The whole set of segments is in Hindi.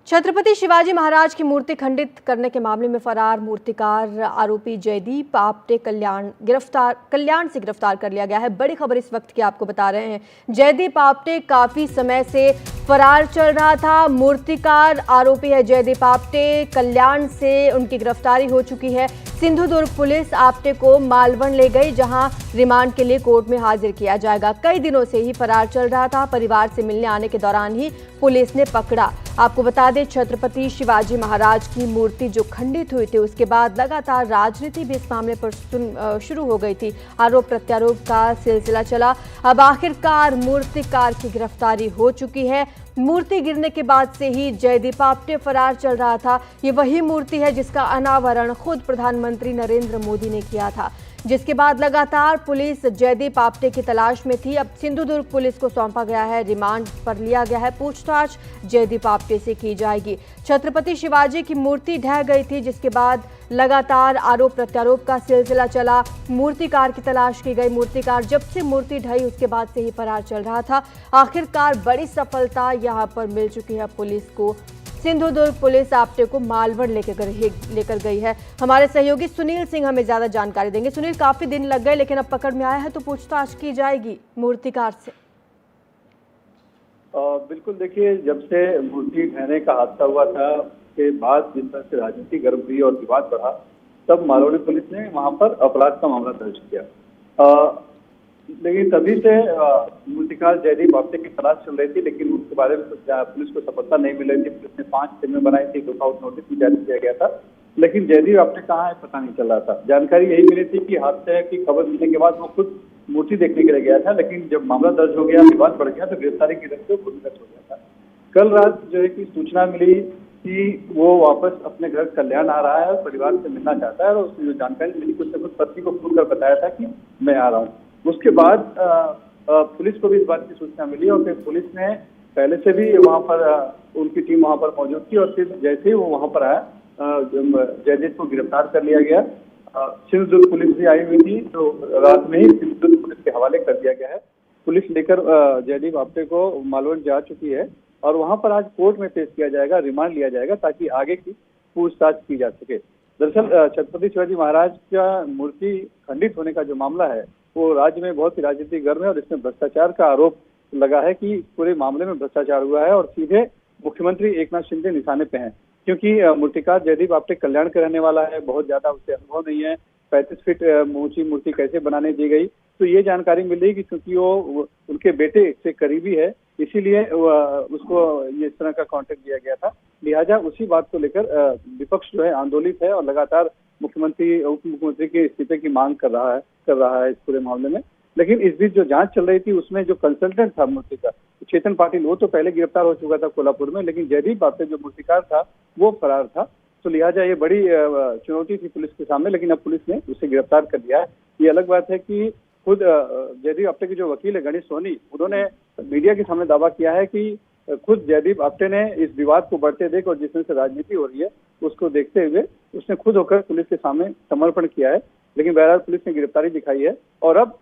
छत्रपति शिवाजी महाराज की मूर्ति खंडित करने के मामले में फरार मूर्तिकार आरोपी जयदीप आपटे कल्याण से गिरफ्तार कर लिया गया है। बड़ी खबर इस वक्त की आपको बता रहे हैं। जयदीप आपटे काफी समय से फरार चल रहा था। मूर्तिकार आरोपी है जयदीप आपटे, कल्याण से उनकी गिरफ्तारी हो चुकी है। सिंधुदुर्ग पुलिस आपटे को मालवण ले गई, जहां रिमांड के लिए कोर्ट में हाजिर किया जाएगा। कई दिनों से ही फरार चल रहा था। परिवार से मिलने आने के दौरान ही पुलिस ने पकड़ा। आपको बता दें, छत्रपति शिवाजी महाराज की मूर्ति जो खंडित हुई थी, उसके बाद लगातार राजनीति भी इस मामले पर शुरू हो गई थी। आरोप प्रत्यारोप का सिलसिला चला। अब आखिरकार मूर्तिकार की गिरफ्तारी हो चुकी है। मूर्ति गिरने के बाद से ही जयदीप आपटे फरार चल रहा था। ये वही मूर्ति है जिसका अनावरण खुद प्रधानमंत्री नरेंद्र मोदी ने किया था, जिसके बाद लगातार पुलिस जयदीप आपटे की तलाश में थी। अब सिंधुदुर्ग पुलिस को सौंपा गया है, रिमांड पर लिया गया है। पूछताछ जयदीप आपटे से की जाएगी। छत्रपति शिवाजी की मूर्ति ढह गई थी, जिसके बाद लगातार आरोप प्रत्यारोप का सिलसिला चला। मूर्तिकार की तलाश की गई। मूर्तिकार जब से मूर्ति ढही उसके बाद से ही फरार चल रहा था। आखिरकार बड़ी सफलता यहां पर मिल चुकी है पुलिस को। सिंधुदुर्ग पुलिस आपटे को मालवण लेकर गई है। हमारे सहयोगी सुनील सिंह हमें ज्यादा जानकारी देंगे। सुनील, काफी दिन लग गए लेकिन अब पकड़ में आया है, तो पूछताछ की जाएगी मूर्तिकार से। बिल्कुल, देखिए, जब से मूर्ति ढहने का हादसा हुआ था उसके बाद जिस तरह से राजनीति गर्म हुई और विवाद बढ़ा, तब मालवणी पुलिस ने वहां पर अपराध का मामला दर्ज किया। लेकिन तभी से मूर्तिकार जयदीप आपटे की तलाश चल रही थी, लेकिन उसके बारे में पुलिस को सफलता नहीं मिल रही थी। पुलिस ने 5 फिल्में बनाई थी, लुकआउट नोटिस भी जारी किया गया था, लेकिन जयदीप आपटे कहाँ है पता नहीं चल रहा था। जानकारी यही मिली थी कि हादसे की खबर मिलने के बाद वो खुद मूर्ति देखने के लिए गया था, लेकिन जब मामला दर्ज हो गया, विवाद बढ़ गया, तो गिरफ्तारी की रस्ते भूमिगत हो गया था। कल रात जो है कि सूचना मिली कि वो वापस अपने घर कल्याण आ रहा है और परिवार से मिलना चाहता है, और उसने जो जानकारी मिली कुछ पत्नी को फोन कर बताया था कि मैं आ रहा हूँ। उसके बाद पुलिस को भी इस बात की सूचना मिली और फिर पुलिस ने पहले से भी वहां पर उनकी टीम वहां पर मौजूद थी, और फिर जैसे ही वो वहां पर आया जयदीप को गिरफ्तार कर लिया गया। सिंधुदुर्ग पुलिस भी आई हुई थी, तो रात में ही सिंधुदुर्ग पुलिस के हवाले कर दिया गया है। पुलिस लेकर जयदीप आपटे को मालवण जा चुकी है और वहां पर आज कोर्ट में पेश किया जाएगा, रिमांड लिया जाएगा, ताकि आगे की पूछताछ की जा सके। दरअसल छत्रपति शिवाजी महाराज का मूर्ति खंडित होने का जो मामला है वो राज्य में बहुत ही राजनीतिक गर्म है, और इसमें भ्रष्टाचार का आरोप लगा है कि पूरे मामले में भ्रष्टाचार हुआ है, और सीधे मुख्यमंत्री एकनाथ शिंदे निशाने पे हैं, क्योंकि मूर्तिकार जयदीप आपटे कल्याण के रहने वाला है। बहुत ज्यादा उसे अनुभव नहीं है। 35 फीट ऊंची मूर्ति कैसे बनाने दी गई, तो ये जानकारी मिल रही कि क्योंकि वो उनके बेटे से करीबी है, इसीलिए उसको ये इस तरह का कॉन्ट्रैक्ट दिया गया था। लिहाजा उसी बात को लेकर विपक्ष जो है आंदोलित है और लगातार मुख्यमंत्री उप मुख्यमंत्री के इस्तीफे की मांग कर रहा है इस पूरे मामले में। लेकिन इस बीच जो जांच चल रही थी उसमें जो कंसल्टेंट था मूर्ति का, चेतन पाटिल, वो तो पहले गिरफ्तार हो चुका था कोल्हापुर में, लेकिन जयदीप आपटे जो मूर्तिकार था वो फरार था। तो लिहाजा ये बड़ी चुनौती थी पुलिस के सामने, लेकिन अब पुलिस ने उसे गिरफ्तार कर लिया है। ये अलग बात है कि खुद जयदीप आपटे के जो वकील है गणेश सोनी, उन्होंने मीडिया के सामने दावा किया है कि खुद जयदीप आपटे ने इस विवाद को बढ़ते देख और जिस तरह से राजनीति हो रही है उसको देखते हुए उसने खुद होकर पुलिस के सामने समर्पण किया है। लेकिन बहरहाल पुलिस ने गिरफ्तारी दिखाई है, और अब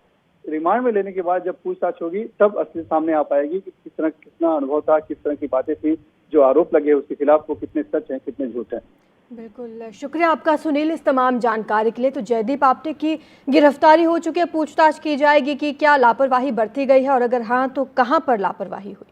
रिमांड में लेने के बाद जब पूछताछ होगी तब असली सामने आ पाएगी कि कितना अनुभव था, किस तरह की बातें थी, जो आरोप लगे उसके खिलाफ वो कितने सच हैं, कितने झूठ हैं। बिल्कुल, शुक्रिया आपका सुनील इस तमाम जानकारी के लिए। तो जयदीप आपटे की गिरफ्तारी हो चुकी है, पूछताछ की जाएगी कि क्या लापरवाही बरती गई है, और अगर हाँ तो कहां पर लापरवाही हुई।